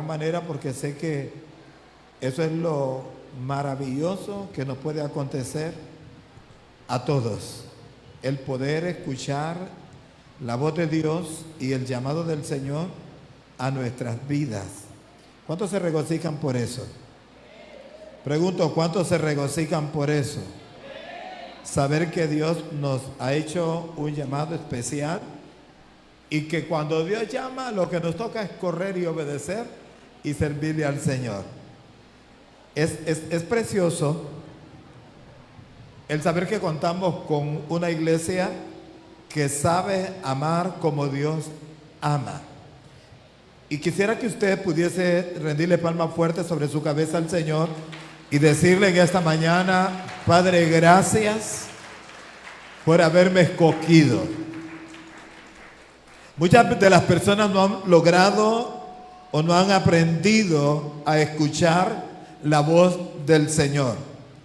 manera porque sé que eso es lo maravilloso que nos puede acontecer a todos. El poder escuchar la voz de Dios y el llamado del Señor a nuestras vidas. ¿Cuántos se regocijan por eso? Pregunto, ¿cuántos se regocijan por eso? Saber que Dios nos ha hecho un llamado especial y que cuando Dios llama, lo que nos toca es correr y obedecer y servirle al Señor. Es precioso el saber que contamos con una iglesia que sabe amar como Dios ama. Y quisiera que usted pudiese rendirle palmas fuertes sobre su cabeza al Señor y decirle en esta mañana: Padre, gracias por haberme escogido. Muchas de las personas no han logrado o no han aprendido a escuchar la voz del Señor.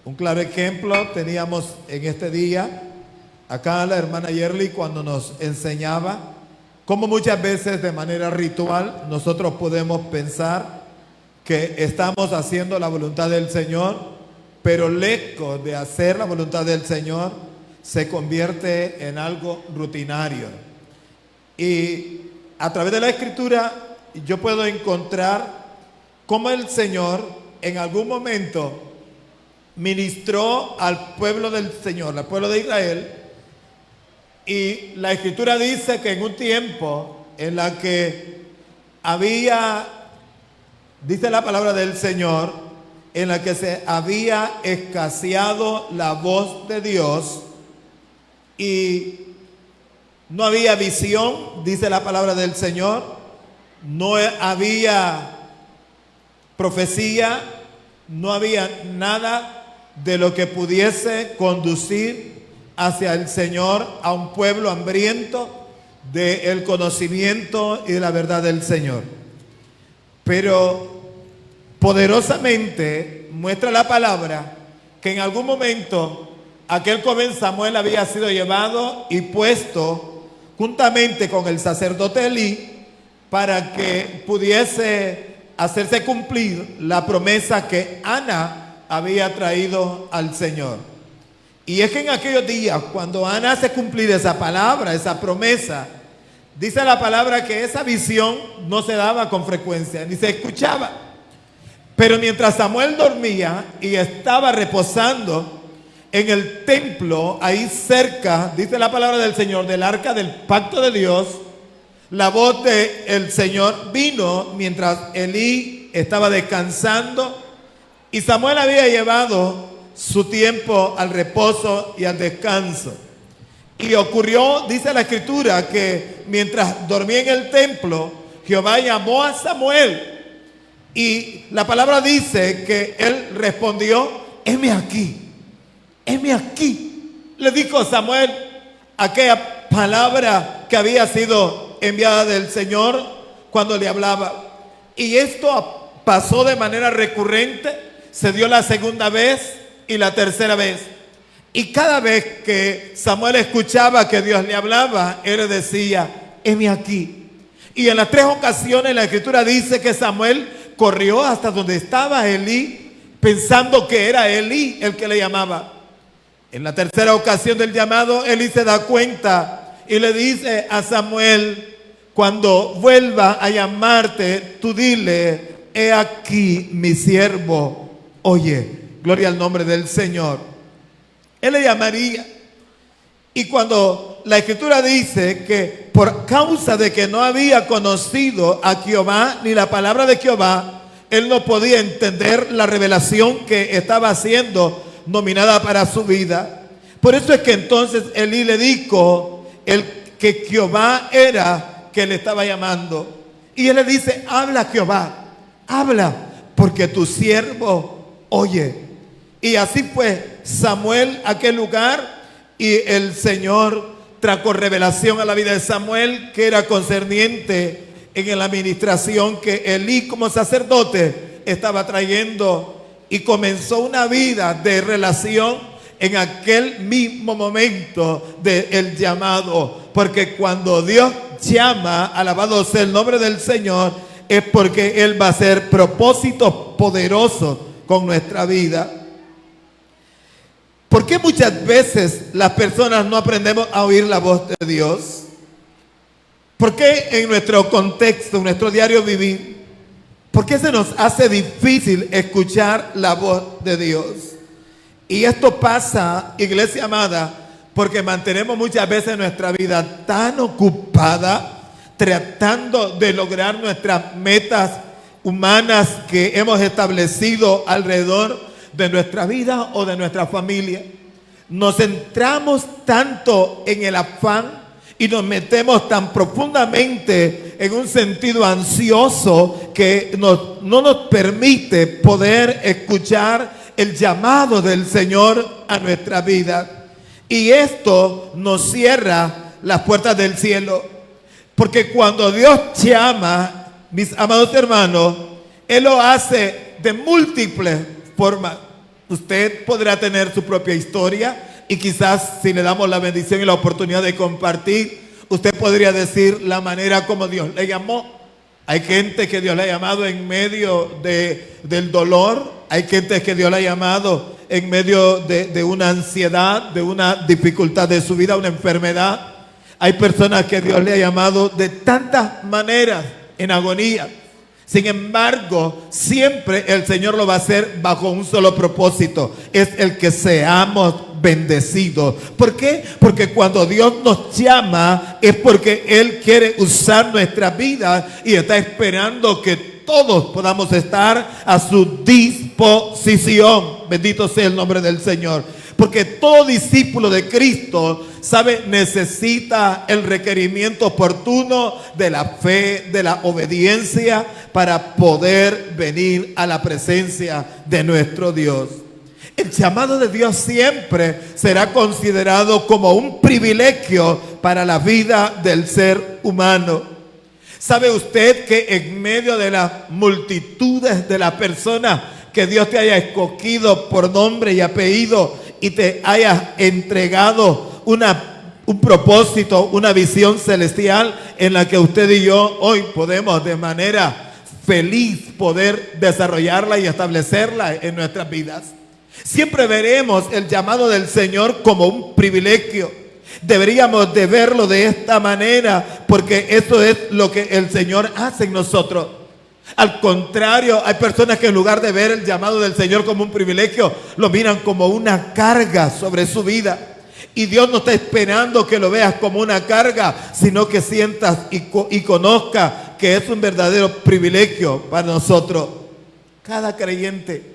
Un claro ejemplo teníamos en este día acá la hermana Yerli cuando nos enseñaba cómo muchas veces de manera ritual nosotros podemos pensar que estamos haciendo la voluntad del Señor, pero lejos de hacer la voluntad del Señor se convierte en algo rutinario. Y a través de la Escritura yo puedo encontrar cómo el Señor en algún momento ministró al pueblo del Señor, al pueblo de Israel, y la Escritura dice que en un tiempo en la que había, dice la palabra del Señor, en la que se había escaseado la voz de Dios y no había visión, dice la palabra del Señor, no había profecía, no había nada de lo que pudiese conducir hacia el Señor a un pueblo hambriento del conocimiento y de la verdad del Señor. Pero poderosamente muestra la palabra que en algún momento aquel joven Samuel había sido llevado y puesto juntamente con el sacerdote Elí para que pudiese hacerse cumplir la promesa que Ana había traído al Señor. Y es que en aquellos días, cuando Ana hace cumplir esa palabra, esa promesa, dice la palabra que esa visión no se daba con frecuencia, ni se escuchaba. Pero mientras Samuel dormía y estaba reposando en el templo, ahí cerca, dice la palabra del Señor, del arca del pacto de Dios, la voz del Señor vino mientras Elí estaba descansando y Samuel había llevado su tiempo al reposo y al descanso. Y ocurrió, dice la Escritura, que mientras dormía en el templo, Jehová llamó a Samuel y la palabra dice que él respondió: heme aquí. Heme aquí, le dijo Samuel aquella palabra que había sido enviada del Señor cuando le hablaba. Y esto pasó de manera recurrente, se dio la segunda vez y la tercera vez. Y cada vez que Samuel escuchaba que Dios le hablaba, él le decía: heme aquí. Y en las tres ocasiones la Escritura dice que Samuel corrió hasta donde estaba Elí, pensando que era Elí el que le llamaba. En la tercera ocasión del llamado, Elí se da cuenta y le dice a Samuel: cuando vuelva a llamarte, tú dile: he aquí mi siervo. Oye, gloria al nombre del Señor. Él le llamaría. Y cuando la Escritura dice que por causa de que no había conocido a Jehová ni la palabra de Jehová, él no podía entender la revelación que estaba haciendo nominada para su vida. Por eso es que entonces Elí le dijo que Jehová era que le estaba llamando. Y él le dice: habla, Jehová, habla, porque tu siervo oye. Y así fue Samuel a aquel lugar, y el Señor trajo revelación a la vida de Samuel que era concerniente en la administración que Elí como sacerdote estaba trayendo. Y comenzó una vida de relación en aquel mismo momento del llamado. Porque cuando Dios llama, alabado sea el nombre del Señor, es porque Él va a hacer propósitos poderosos con nuestra vida. ¿Por qué muchas veces las personas no aprendemos a oír la voz de Dios? ¿Por qué en nuestro contexto, en nuestro diario vivir, por qué se nos hace difícil escuchar la voz de Dios? Y esto pasa, iglesia amada, porque mantenemos muchas veces nuestra vida tan ocupada tratando de lograr nuestras metas humanas que hemos establecido alrededor de nuestra vida o de nuestra familia. Nos centramos tanto en el afán y nos metemos tan profundamente en un sentido ansioso que no nos permite poder escuchar el llamado del Señor a nuestra vida. Y esto nos cierra las puertas del cielo. Porque cuando Dios llama, mis amados hermanos, Él lo hace de múltiples formas. Usted podrá tener su propia historia y quizás si le damos la bendición y la oportunidad de compartir, usted podría decir la manera como Dios le llamó. Hay gente que Dios le ha llamado en medio del dolor. Hay gente que Dios le ha llamado en medio de una ansiedad, de una dificultad de su vida, una enfermedad. Hay personas que Dios le ha llamado de tantas maneras en agonía. Sin embargo, siempre el Señor lo va a hacer bajo un solo propósito. Es el que seamos bendecidos. ¿Por qué? Porque cuando Dios nos llama es porque Él quiere usar nuestra vida y está esperando que todos podamos estar a su disposición. Bendito sea el nombre del Señor. Porque todo discípulo de Cristo, sabe, necesita el requerimiento oportuno de la fe, de la obediencia para poder venir a la presencia de nuestro Dios. El llamado de Dios siempre será considerado como un privilegio para la vida del ser humano. ¿Sabe usted que en medio de las multitudes de las personas que Dios te haya escogido por nombre y apellido y te haya entregado un propósito, una visión celestial en la que usted y yo hoy podemos de manera feliz poder desarrollarla y establecerla en nuestras vidas? Siempre veremos el llamado del Señor como un privilegio. Deberíamos de verlo de esta manera, porque eso es lo que el Señor hace en nosotros. Al contrario, hay personas que en lugar de ver el llamado del Señor como un privilegio, lo miran como una carga sobre su vida. Y Dios no está esperando que lo veas como una carga, sino que sientas y conozcas que es un verdadero privilegio para nosotros. Cada creyente,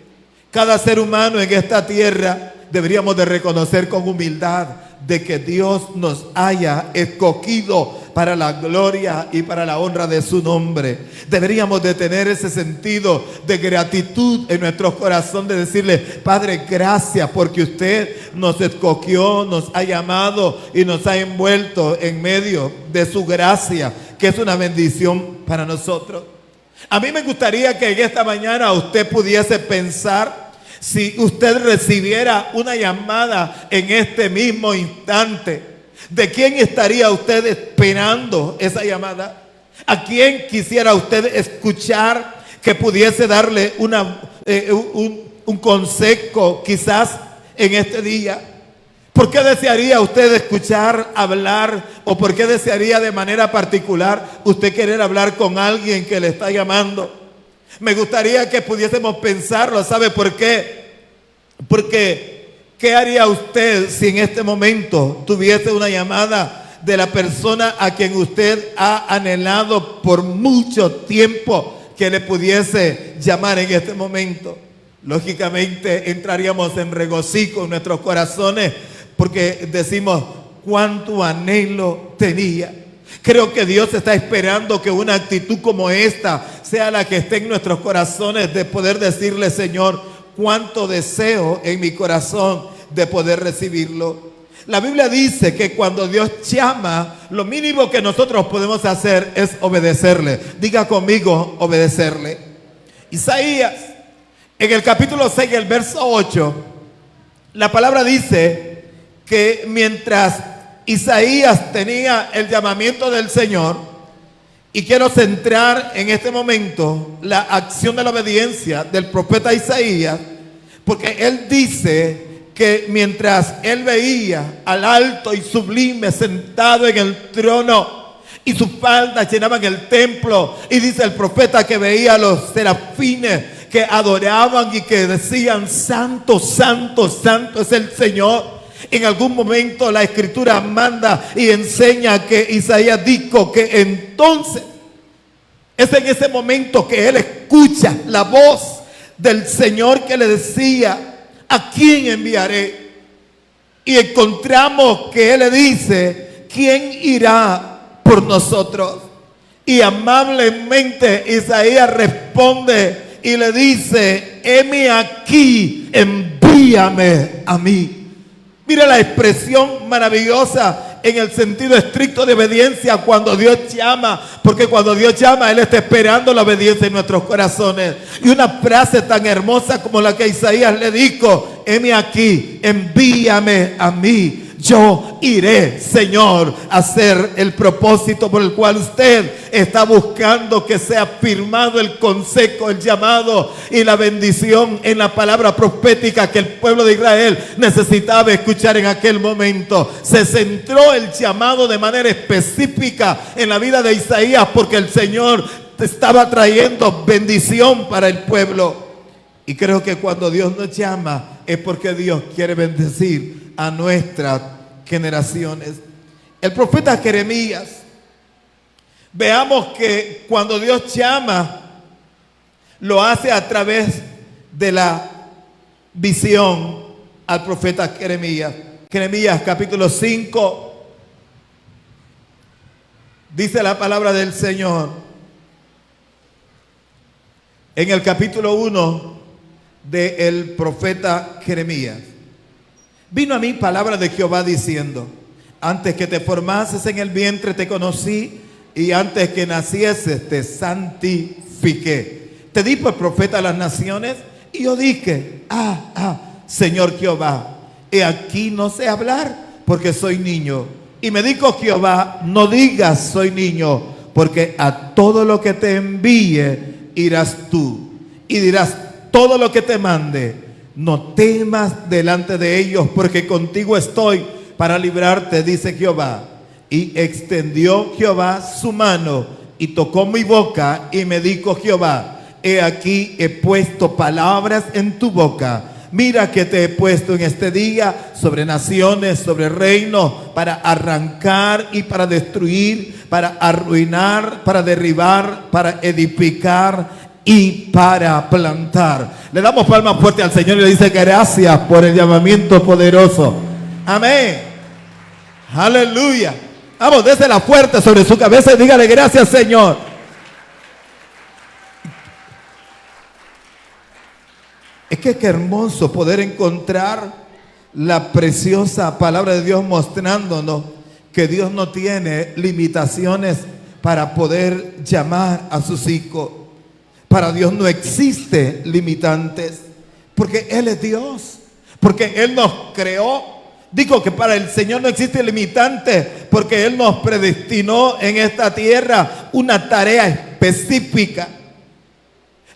cada ser humano en esta tierra, deberíamos de reconocer con humildad de que Dios nos haya escogido para la gloria y para la honra de su nombre. Deberíamos de tener ese sentido de gratitud en nuestro corazón, de decirle: Padre, gracias porque usted nos escogió, nos ha llamado y nos ha envuelto en medio de su gracia, que es una bendición para nosotros. A mí me gustaría que en esta mañana usted pudiese pensar, si usted recibiera una llamada en este mismo instante, ¿de quién estaría usted esperando esa llamada? ¿A quién quisiera usted escuchar que pudiese darle un consejo quizás en este día? ¿Por qué desearía usted escuchar hablar, o por qué desearía de manera particular usted querer hablar con alguien que le está llamando? Me gustaría que pudiésemos pensarlo. ¿Sabe por qué? Porque ¿qué haría usted si en este momento tuviese una llamada de la persona a quien usted ha anhelado por mucho tiempo que le pudiese llamar en este momento? Lógicamente entraríamos en regocijo en nuestros corazones, porque decimos: cuánto anhelo tenía. Creo que Dios está esperando que una actitud como esta sea la que esté en nuestros corazones, de poder decirle: Señor, cuánto deseo en mi corazón de poder recibirlo. La Biblia dice que cuando Dios llama, lo mínimo que nosotros podemos hacer es obedecerle. Diga conmigo: obedecerle. Isaías, en el capítulo 6, el verso 8, la palabra dice que mientras Isaías tenía el llamamiento del Señor, Y quiero centrar en este momento la acción de la obediencia del profeta Isaías, porque él dice que mientras él veía al alto y sublime sentado en el trono y sus faldas llenaban el templo, y dice el profeta que veía a los serafines que adoraban y que decían: santo, santo, santo es el Señor. En algún momento la escritura manda y enseña que Isaías dijo que entonces es en ese momento que él escucha la voz del Señor que le decía: ¿a quién enviaré? Y encontramos que él le dice: ¿quién irá por nosotros? Y amablemente Isaías responde y le dice: heme aquí, envíame a mí. Mira la expresión maravillosa en el sentido estricto de obediencia cuando Dios llama, porque cuando Dios llama, Él está esperando la obediencia en nuestros corazones. Y una frase tan hermosa como la que Isaías le dijo: heme aquí, envíame a mí. Yo iré, Señor, a hacer el propósito por el cual usted está buscando que sea firmado el consejo, el llamado y la bendición en la palabra profética que el pueblo de Israel necesitaba escuchar en aquel momento. Se centró el llamado de manera específica en la vida de Isaías porque el Señor estaba trayendo bendición para el pueblo. Y creo que cuando Dios nos llama es porque Dios quiere bendecir a nuestras generaciones. El profeta Jeremías, veamos que cuando Dios llama, lo hace a través de la visión al profeta Jeremías. Jeremías capítulo 5, dice la palabra del Señor, en el capítulo 1 del profeta Jeremías: vino a mí palabra de Jehová diciendo: antes que te formases en el vientre te conocí, y antes que nacieses te santifiqué. Te di por profeta a las naciones, y yo dije: Señor Jehová, he aquí no sé hablar, porque soy niño. Y me dijo Jehová: no digas soy niño, porque a todo lo que te envíe irás tú, y dirás todo lo que te mande. No temas delante de ellos, porque contigo estoy para librarte, dice Jehová. Y extendió Jehová su mano y tocó mi boca, y me dijo Jehová: he aquí he puesto palabras en tu boca. Mira que te he puesto en este día sobre naciones, sobre reinos, para arrancar y para destruir, para arruinar, para derribar, para edificar y para plantar. Le damos palmas fuerte al Señor y le dice: gracias por el llamamiento poderoso. Amén. Aleluya. Vamos, désela fuerte sobre su cabeza y dígale: gracias, Señor. Es que qué hermoso poder encontrar la preciosa palabra de Dios mostrándonos que Dios no tiene limitaciones para poder llamar a sus hijos. Para Dios no existe limitantes, porque Él es Dios, porque Él nos creó. Digo que para el Señor no existe limitante, porque Él nos predestinó en esta tierra una tarea específica.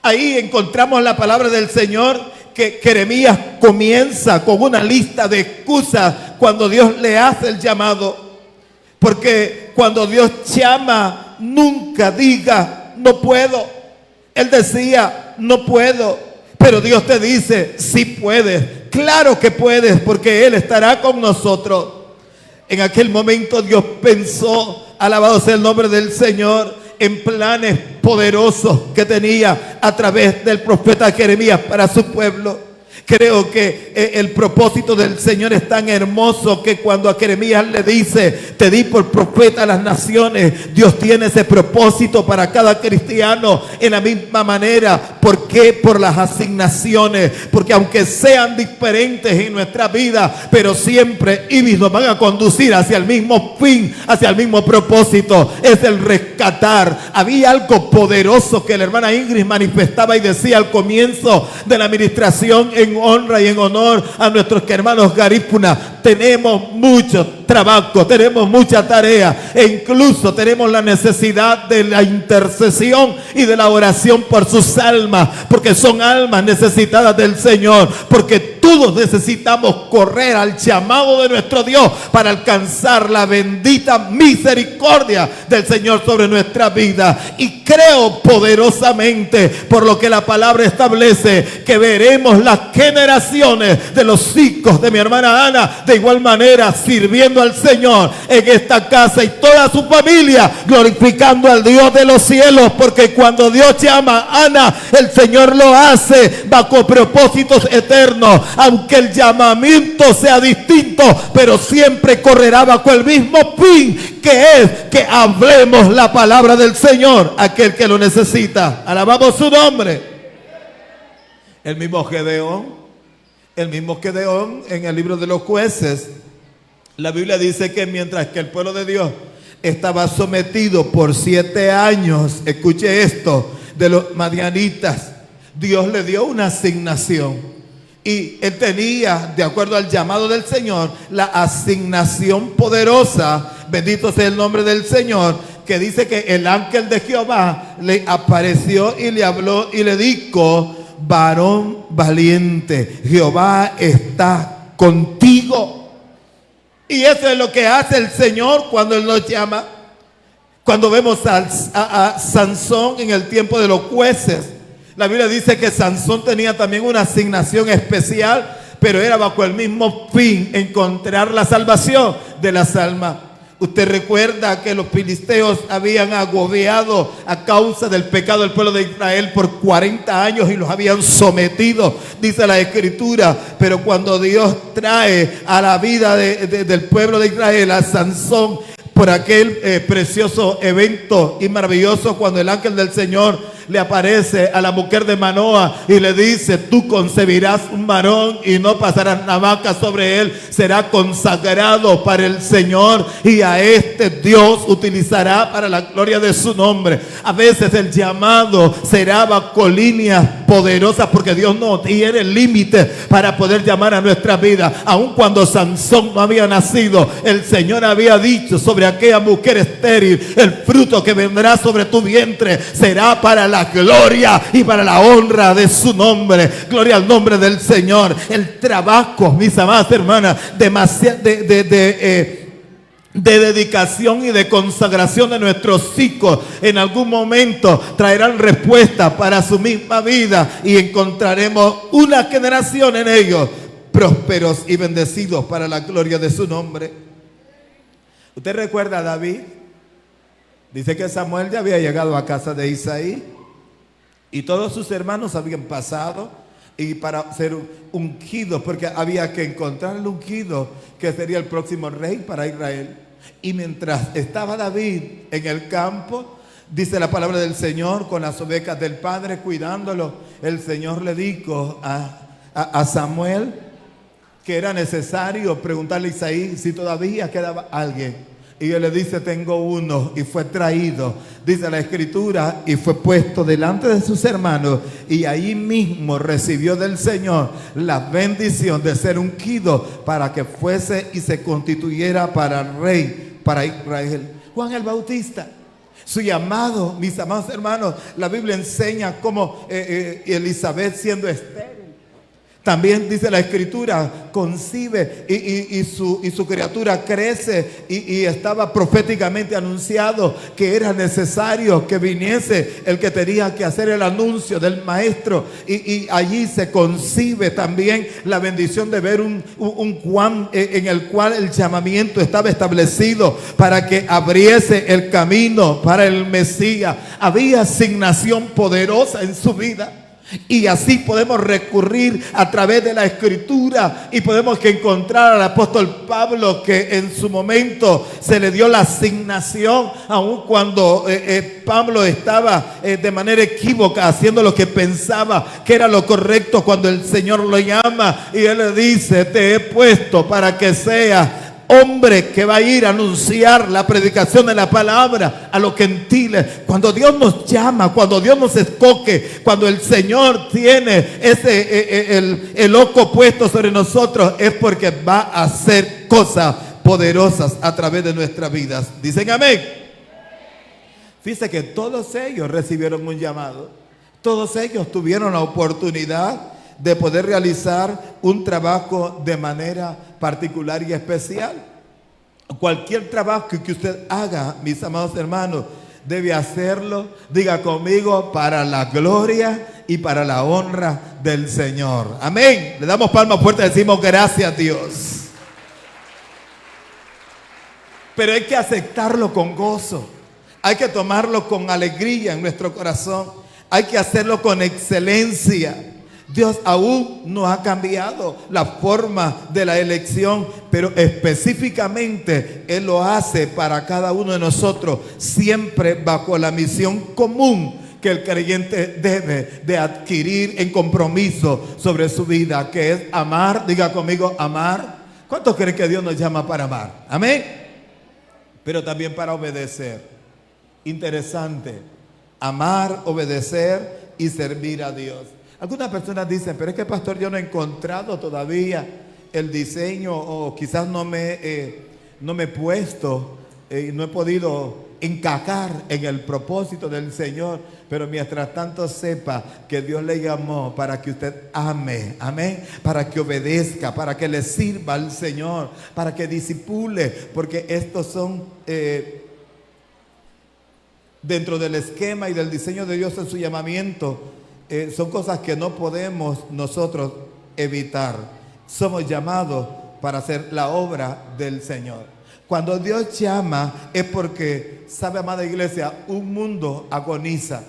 Ahí encontramos la palabra del Señor, que Jeremías comienza con una lista de excusas cuando Dios le hace el llamado. Porque cuando Dios llama, nunca diga no puedo. Él decía no puedo, pero Dios te dice sí puedes. Claro que puedes, porque Él estará con nosotros. En aquel momento Dios pensó, alabado sea el nombre del Señor, en planes poderosos que tenía a través del profeta Jeremías para su pueblo. Creo que el propósito del Señor es tan hermoso que cuando a Jeremías le dice: te di por profeta a las naciones, Dios tiene ese propósito para cada cristiano en la misma manera. ¿Por qué? Por las asignaciones. Porque aunque sean diferentes en nuestra vida, pero siempre y nos van a conducir hacia el mismo fin, hacia el mismo propósito. Es el rescatar. Había algo poderoso que la hermana Ingrid manifestaba y decía al comienzo de la administración, en honra y en honor a nuestros hermanos garífunas: tenemos muchos trabajo, tenemos mucha tarea e incluso tenemos la necesidad de la intercesión y de la oración por sus almas, porque son almas necesitadas del Señor, porque todos necesitamos correr al llamado de nuestro Dios para alcanzar la bendita misericordia del Señor sobre nuestra vida. Y creo poderosamente, por lo que la palabra establece, que veremos las generaciones de los hijos de mi hermana Ana de igual manera sirviendo al Señor en esta casa y toda su familia glorificando al Dios de los cielos, porque cuando Dios llama a Ana, el Señor lo hace bajo propósitos eternos, aunque el llamamiento sea distinto, pero siempre correrá bajo el mismo fin, que es que hablemos la palabra del Señor a aquel que lo necesita. Alabamos su nombre. El mismo Gedeón en el libro de los Jueces, la Biblia dice que mientras que el pueblo de Dios estaba sometido por 7 años, escuche esto, de los madianitas, Dios le dio una asignación. Y él tenía, de acuerdo al llamado del Señor, la asignación poderosa, bendito sea el nombre del Señor, que dice que el ángel de Jehová le apareció y le habló y le dijo: varón valiente, Jehová está contigo. Y eso es lo que hace el Señor cuando Él nos llama. Cuando vemos a Sansón en el tiempo de los jueces, la Biblia dice que Sansón tenía también una asignación especial, pero era bajo el mismo fin: encontrar la salvación de las almas. Usted recuerda que los filisteos habían agobiado a causa del pecado del pueblo de Israel por 40 años y los habían sometido, dice la Escritura. Pero cuando Dios trae a la vida del pueblo de Israel a Sansón, por aquel precioso evento y maravilloso, cuando el ángel del Señor le aparece a la mujer de Manoa y le dice: tú concebirás un varón y no pasarás navaja sobre él, será consagrado para el Señor y a este Dios utilizará para la gloria de su nombre. A veces el llamado será bajo líneas poderosas, porque Dios no tiene límite para poder llamar a nuestra vida. Aun cuando Sansón no había nacido, el Señor había dicho sobre aquella mujer estéril: el fruto que vendrá sobre tu vientre será para la gloria y para la honra de su nombre. Gloria al nombre del Señor. El trabajo, mis amadas hermanas, de dedicación y de consagración de nuestros hijos en algún momento traerán respuesta para su misma vida, y encontraremos una generación en ellos prósperos y bendecidos para la gloria de su nombre. ¿Usted recuerda a David? Dice que Samuel ya había llegado a casa de Isaí y todos sus hermanos habían pasado, y para ser ungidos, porque había que encontrar el ungido que sería el próximo rey para Israel. Y mientras estaba David en el campo, dice la palabra del Señor, con las ovejas del padre cuidándolo, el Señor le dijo a Samuel que era necesario preguntarle a Isaí si todavía quedaba alguien. Y él le dice: tengo uno. Y fue traído, dice la Escritura, y fue puesto delante de sus hermanos, y ahí mismo recibió del Señor la bendición de ser ungido para que fuese y se constituyera para rey para Israel. Juan el Bautista, su llamado, mis amados hermanos, la Biblia enseña cómo Elizabeth, siendo estéril, también dice la Escritura, concibe y su criatura crece, y estaba proféticamente anunciado que era necesario que viniese el que tenía que hacer el anuncio del maestro, y allí se concibe también la bendición de ver un Juan en el cual el llamamiento estaba establecido para que abriese el camino para el Mesías. Había asignación poderosa en su vida. Y así podemos recurrir a través de la Escritura, y podemos encontrar al apóstol Pablo, que en su momento se le dio la asignación, aun cuando Pablo estaba de manera equívoca haciendo lo que pensaba que era lo correcto, cuando el Señor lo llama y él le dice: te he puesto para que seas hombre que va a ir a anunciar la predicación de la palabra a los gentiles. Cuando Dios nos llama, cuando Dios nos escoge, cuando el Señor tiene el ojo puesto sobre nosotros, es porque va a hacer cosas poderosas a través de nuestras vidas. Dicen amén. Fíjense que todos ellos recibieron un llamado. Todos ellos tuvieron la oportunidad de poder realizar un trabajo de manera particular y especial. Cualquier trabajo que usted haga, mis amados hermanos, debe hacerlo, diga conmigo, para la gloria y para la honra del Señor. Amén. Le damos palmas fuertes y decimos gracias, Dios. Pero hay que aceptarlo con gozo. Hay que tomarlo con alegría en nuestro corazón. Hay que hacerlo con excelencia. Dios aún no ha cambiado la forma de la elección, pero específicamente Él lo hace para cada uno de nosotros, siempre bajo la misión común que el creyente debe de adquirir en compromiso sobre su vida, que es amar. Diga conmigo, amar. ¿Cuántos creen que Dios nos llama para amar? Amén. Pero también para obedecer. Interesante. Amar, obedecer y servir a Dios. Algunas personas dicen, pero es que pastor, yo no he encontrado todavía el diseño, o quizás no me he puesto, no he podido encajar en el propósito del Señor. Pero mientras tanto sepa que Dios le llamó para que usted ame, amén, para que obedezca, para que le sirva al Señor, para que disipule, porque estos son dentro del esquema y del diseño de Dios en su llamamiento. Son cosas que no podemos nosotros evitar. Somos llamados para hacer la obra del Señor. Cuando Dios llama es porque, sabe, amada iglesia, un mundo agoniza.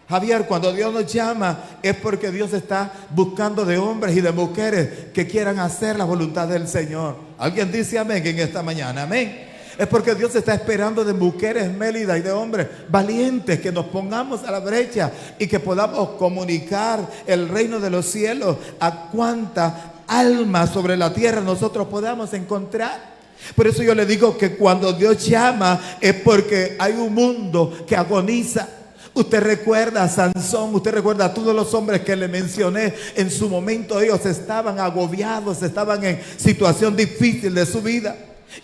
Javier, cuando Dios nos llama es porque Dios está buscando de hombres y de mujeres que quieran hacer la voluntad del Señor. ¿Alguien dice amén en esta mañana? Amén. Es porque Dios está esperando de mujeres mélidas y de hombres valientes que nos pongamos a la brecha y que podamos comunicar el reino de los cielos a cuanta alma sobre la tierra nosotros podamos encontrar. Por eso yo le digo que cuando Dios llama es porque hay un mundo que agoniza. Usted recuerda a Sansón, usted recuerda a todos los hombres que le mencioné. En su momento ellos estaban agobiados, estaban en situación difícil de su vida.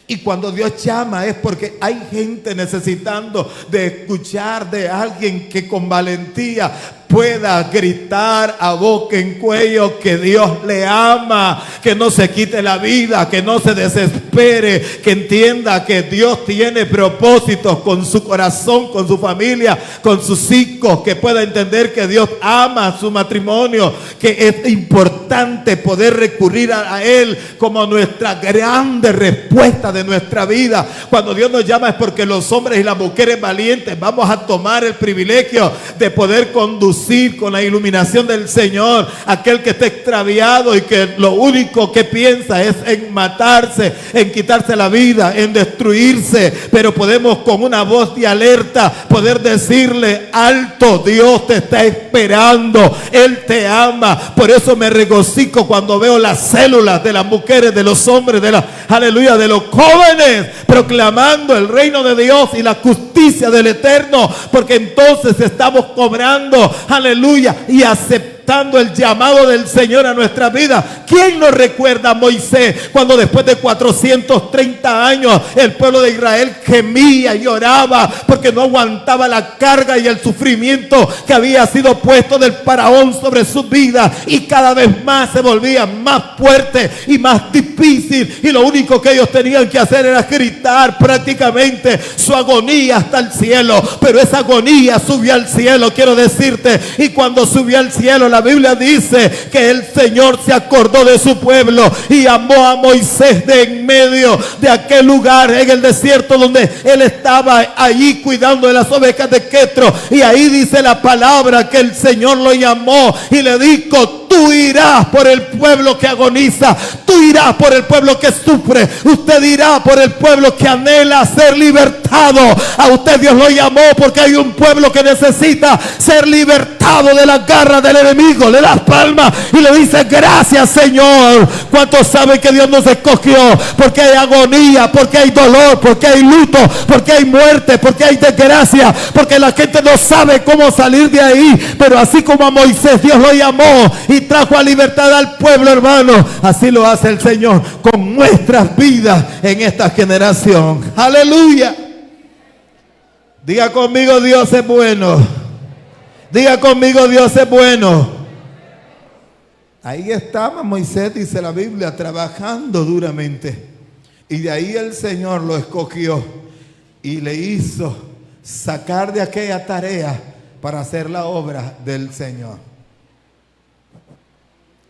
Y cuando Dios llama es porque hay gente necesitando de escuchar de alguien que con valentía pueda gritar a boca en cuello que Dios le ama, que no se quite la vida, que no se desespere, que entienda que Dios tiene propósitos con su corazón, con su familia, con sus hijos, que pueda entender que Dios ama su matrimonio, que es importante poder recurrir a Él como nuestra grande respuesta de nuestra vida. Cuando Dios nos llama es porque los hombres y las mujeres valientes vamos a tomar el privilegio de poder conducir con la iluminación del Señor aquel que está extraviado y que lo único que piensa es en matarse, en quitarse la vida, en destruirse. Pero podemos con una voz de alerta poder decirle: alto, Dios te está esperando, Él te ama. Por eso me regocijo cuando veo las células de las mujeres, de los hombres, de aleluya, de los jóvenes proclamando el reino de Dios y la justicia del Eterno, porque entonces estamos cobrando, aleluya, y aceptando el llamado del Señor a nuestra vida. ¿Quién nos recuerda a Moisés cuando después de 430 años el pueblo de Israel gemía y lloraba porque no aguantaba la carga y el sufrimiento que había sido puesto del faraón sobre su vida, y cada vez más se volvía más fuerte y más difícil, y lo único que ellos tenían que hacer era gritar prácticamente su agonía hasta el cielo? Pero esa agonía subió al cielo, quiero decirte, y cuando subió al cielo la Biblia dice que el Señor se acordó de su pueblo y llamó a Moisés de en medio de aquel lugar en el desierto donde él estaba allí cuidando de las ovejas de Quetro, y ahí dice la palabra que el Señor lo llamó y le dijo: tú irás por el pueblo que agoniza, tú irás por el pueblo que sufre, usted irá por el pueblo que anhela ser libertado. A usted Dios lo llamó porque hay un pueblo que necesita ser libertado de la garra del enemigo. Le das palmas y le dice: gracias, Señor. ¿Cuántos saben que Dios nos escogió? Porque hay agonía, porque hay dolor, porque hay luto, porque hay muerte, porque hay desgracia, porque la gente no sabe cómo salir de ahí. Pero así como a Moisés Dios lo llamó y trajo a libertad al pueblo, hermano, así lo hace el Señor con nuestras vidas en esta generación. Aleluya. Diga conmigo, Dios es bueno. Diga conmigo, Dios es bueno. Ahí estaba Moisés, dice la Biblia, trabajando duramente. Y de ahí el Señor lo escogió y le hizo sacar de aquella tarea para hacer la obra del Señor.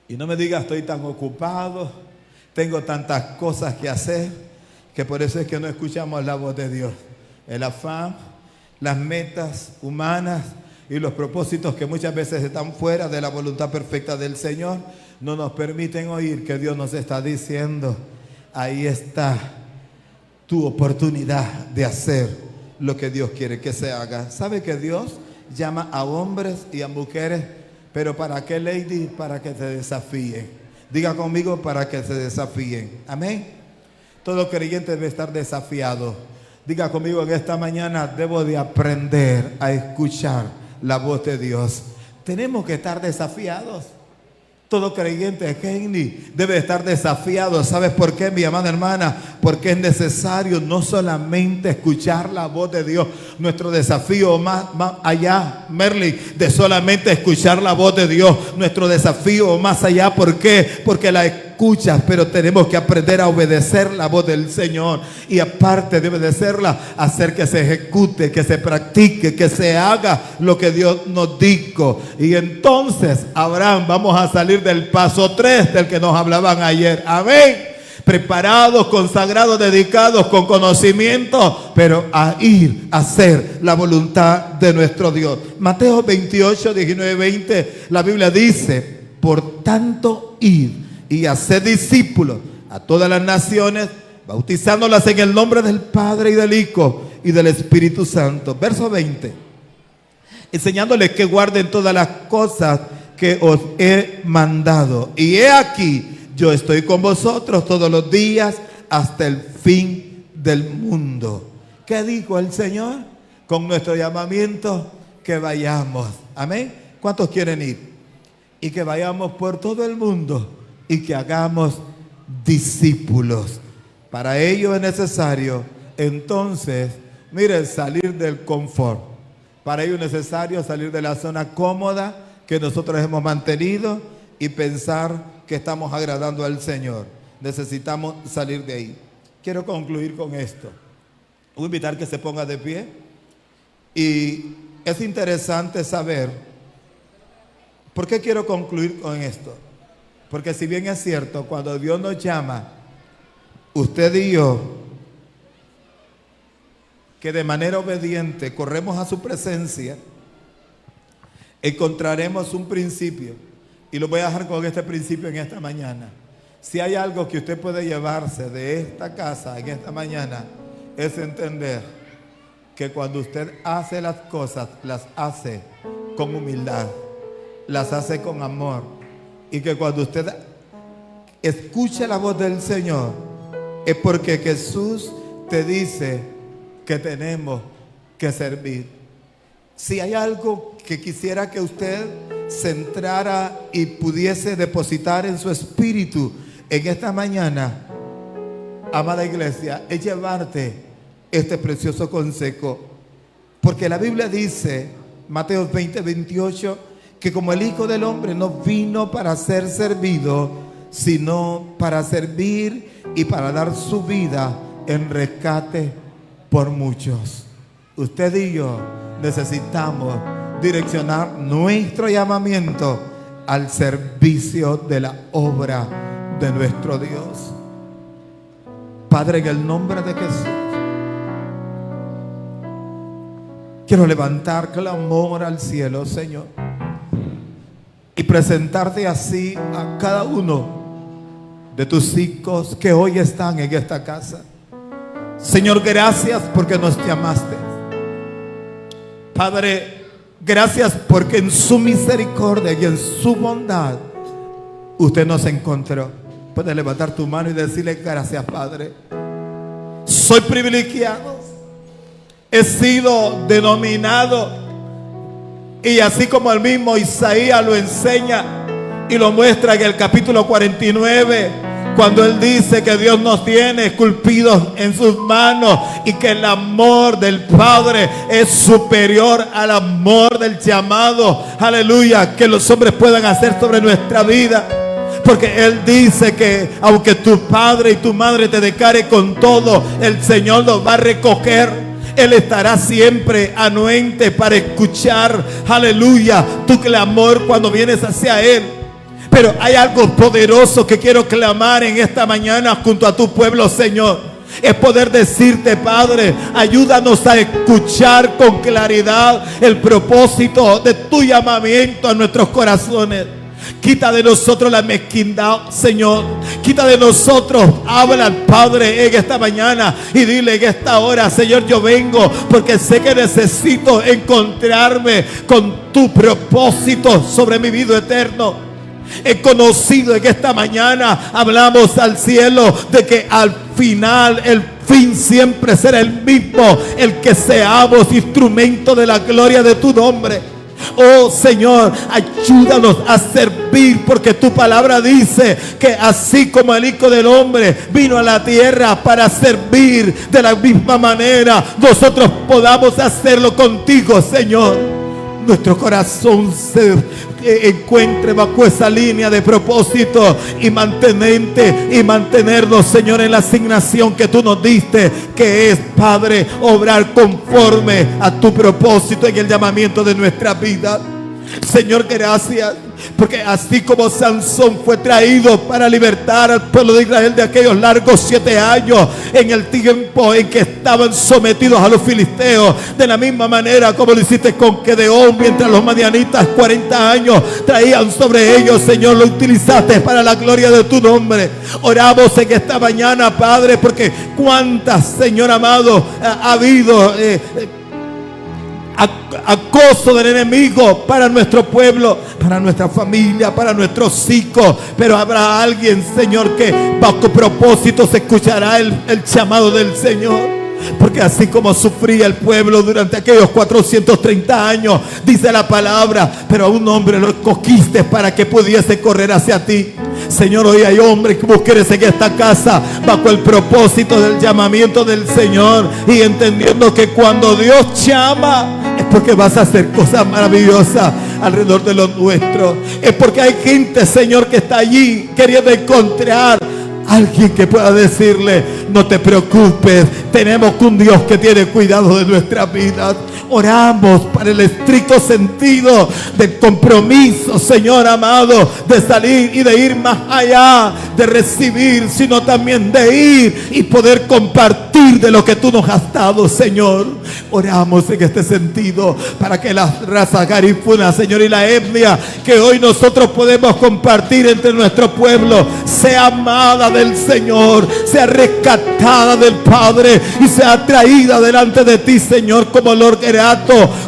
Y no me diga, estoy tan ocupado, tengo tantas cosas que hacer, que por eso es que no escuchamos la voz de Dios. El afán, las metas humanas y los propósitos que muchas veces están fuera de la voluntad perfecta del Señor no nos permiten oír que Dios nos está diciendo: ahí está tu oportunidad de hacer lo que Dios quiere que se haga. ¿Sabe que Dios llama a hombres y a mujeres? Pero ¿para qué, lady? Para que se desafíen. Diga conmigo, para que se desafíen. Amén. Todo creyente debe estar desafiado. Diga conmigo, en esta mañana debo de aprender a escuchar la voz de Dios. Tenemos que estar desafiados. Todo creyente, Kenny, debe estar desafiado. ¿Sabes por qué, mi amada hermana? Porque es necesario no solamente escuchar la voz de Dios. Nuestro desafío más allá, Merly, de solamente escuchar la voz de Dios. Nuestro desafío más allá, ¿por qué? Porque la escuchas, pero tenemos que aprender a obedecer la voz del Señor. Y aparte de obedecerla, hacer que se ejecute, que se practique, que se haga lo que Dios nos dijo. Y entonces, Abraham, vamos a salir del paso 3 del que nos hablaban ayer. Amén. Preparados, consagrados, dedicados, con conocimiento, pero a ir a hacer la voluntad de nuestro Dios. Mateo 28, 19, 20, la Biblia dice: por tanto, id y haced discípulos a todas las naciones, bautizándolas en el nombre del Padre y del Hijo y del Espíritu Santo. Verso 20, enseñándoles que guarden todas las cosas que os he mandado. Y he aquí, yo estoy con vosotros todos los días hasta el fin del mundo. ¿Qué dijo el Señor? Con nuestro llamamiento, que vayamos. Amén. ¿Cuántos quieren ir? Y que vayamos por todo el mundo y que hagamos discípulos. Para ello es necesario, entonces, miren, salir del confort. Para ello es necesario salir de la zona cómoda que nosotros hemos mantenido y pensar que estamos agradando al Señor. Necesitamos salir de ahí. Quiero concluir con esto. Voy a invitar que se ponga de pie. Y es interesante saber, ¿por qué quiero concluir con esto? Porque si bien es cierto, cuando Dios nos llama, usted y yo, que de manera obediente corremos a su presencia, encontraremos un principio. Y lo voy a dejar con este principio en esta mañana. Si hay algo que usted puede llevarse de esta casa en esta mañana, es entender que cuando usted hace las cosas, las hace con humildad, las hace con amor. Y que cuando usted escuche la voz del Señor, es porque Jesús te dice que tenemos que servir. Si hay algo que quisiera que usted centrara y pudiese depositar en su espíritu en esta mañana, amada iglesia, es llevarte este precioso consejo. Porque la Biblia dice, Mateo 20, 28, que como el Hijo del Hombre no vino para ser servido, sino para servir y para dar su vida en rescate por muchos. Usted y yo necesitamos direccionar nuestro llamamiento al servicio de la obra de nuestro Dios. Padre, en el nombre de Jesús, quiero levantar clamor al cielo, Señor, y presentarte así a cada uno de tus hijos que hoy están en esta casa. Señor, gracias porque nos llamaste. Padre, gracias porque en su misericordia y en su bondad usted nos encontró. Puedes levantar tu mano y decirle: gracias, Padre. Soy privilegiado. He sido denominado, y así como el mismo Isaías lo enseña, Y lo muestra en el capítulo 49, cuando Él dice que Dios nos tiene esculpidos en sus manos y que el amor del Padre es superior al amor del llamado, aleluya, que los hombres puedan hacer sobre nuestra vida. Porque Él dice que aunque tu padre y tu madre te declare con todo, el Señor los va a recoger. Él estará siempre anuente para escuchar, aleluya, tu clamor cuando vienes hacia Él. Pero hay algo poderoso que quiero clamar en esta mañana junto a tu pueblo, Señor. Es poder decirte, Padre, ayúdanos a escuchar con claridad el propósito de tu llamamiento a nuestros corazones. Quita de nosotros la mezquindad, Señor. Quita de nosotros, habla al Padre en esta mañana y dile en esta hora, Señor, yo vengo porque sé que necesito encontrarme con tu propósito sobre mi vida eterno. He conocido en esta mañana, hablamos al cielo de que al final el fin siempre será el mismo, el que seamos instrumento de la gloria de tu nombre. Oh Señor, ayúdanos a servir, porque tu palabra dice que así como el Hijo del Hombre vino a la tierra para servir, de la misma manera nosotros podamos hacerlo contigo, Señor. Nuestro corazón se encuentre bajo esa línea de propósito y mantenernos, Señor, en la asignación que tú nos diste, que es, Padre, obrar conforme a tu propósito en el llamamiento de nuestra vida. Señor, gracias, porque así como Sansón fue traído para libertar al pueblo de Israel de aquellos largos 7 años en el tiempo en que estaban sometidos a los filisteos, de la misma manera como lo hiciste con Gedeón, mientras los madianitas 40 años traían sobre ellos, Señor, lo utilizaste para la gloria de tu nombre. Oramos en esta mañana, Padre, porque cuántas, Señor amado, ha habido acoso del enemigo para nuestro pueblo, para nuestra familia, para nuestros hijos. Pero habrá alguien, Señor, que bajo propósito se escuchará el llamado del Señor. Porque así como sufría el pueblo durante aquellos 430 años, dice la palabra, pero a un hombre lo escogiste para que pudiese correr hacia ti. Señor, hoy hay hombres y mujeres en esta casa bajo el propósito del llamamiento del Señor, y entendiendo que cuando Dios llama es porque vas a hacer cosas maravillosas alrededor de los nuestros. Es porque hay gente, Señor, que está allí queriendo encontrar alguien que pueda decirle: no te preocupes, tenemos un Dios que tiene cuidado de nuestra vida. Oramos para el estricto sentido del compromiso, Señor amado, de salir y de ir más allá de recibir, sino también de ir y poder compartir de lo que tú nos has dado, Señor. Oramos en este sentido para que la raza garífuna, Señor, y la etnia que hoy nosotros podemos compartir entre nuestro pueblo sea amada del Señor, sea rescatada del Padre y sea traída delante de ti, Señor, como olor grato,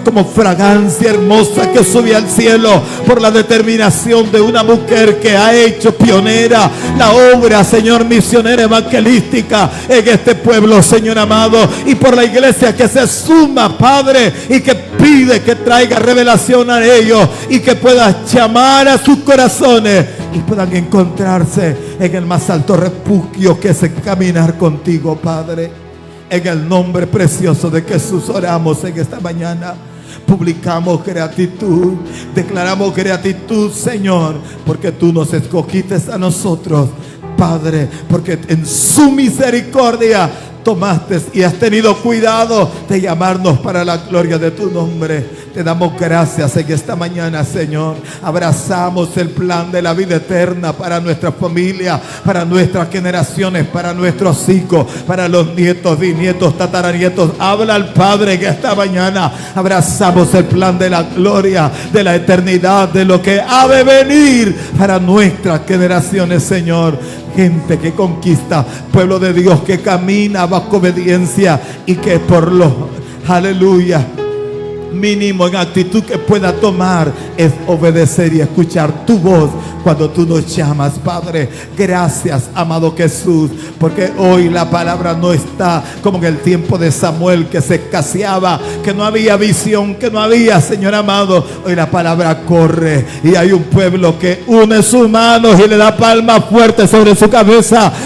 como fragancia hermosa que sube al cielo por la determinación de una mujer que ha hecho pionera la obra, Señor, misionera evangelística en este pueblo, Señor amado, y por la iglesia que se suma, Padre, y que pide que traiga revelación a ellos y que pueda llamar a sus corazones y puedan encontrarse en el más alto refugio que es caminar contigo, Padre. En el nombre precioso de Jesús oramos en esta mañana. Publicamos gratitud, declaramos gratitud, Señor, porque tú nos escogiste a nosotros, Padre, porque en su misericordia tomaste y has tenido cuidado de llamarnos para la gloria de tu nombre. Te damos gracias en esta mañana, Señor. Abrazamos el plan de la vida eterna para nuestra familia, para nuestras generaciones, para nuestros hijos, para los nietos, bisnietos, tataranietos. Habla al Padre en esta mañana. Abrazamos el plan de la gloria, de la eternidad, de lo que ha de venir para nuestras generaciones, Señor. Gente que conquista, pueblo de Dios que camina bajo obediencia y que por los, aleluya, mínimo en actitud que pueda tomar es obedecer y escuchar tu voz cuando tú nos llamas, Padre. Gracias, amado Jesús, porque hoy la palabra no está como en el tiempo de Samuel, que se escaseaba, que no había visión, que no había, Señor amado. Hoy la palabra corre y hay un pueblo que une sus manos y le da palmas fuertes sobre su cabeza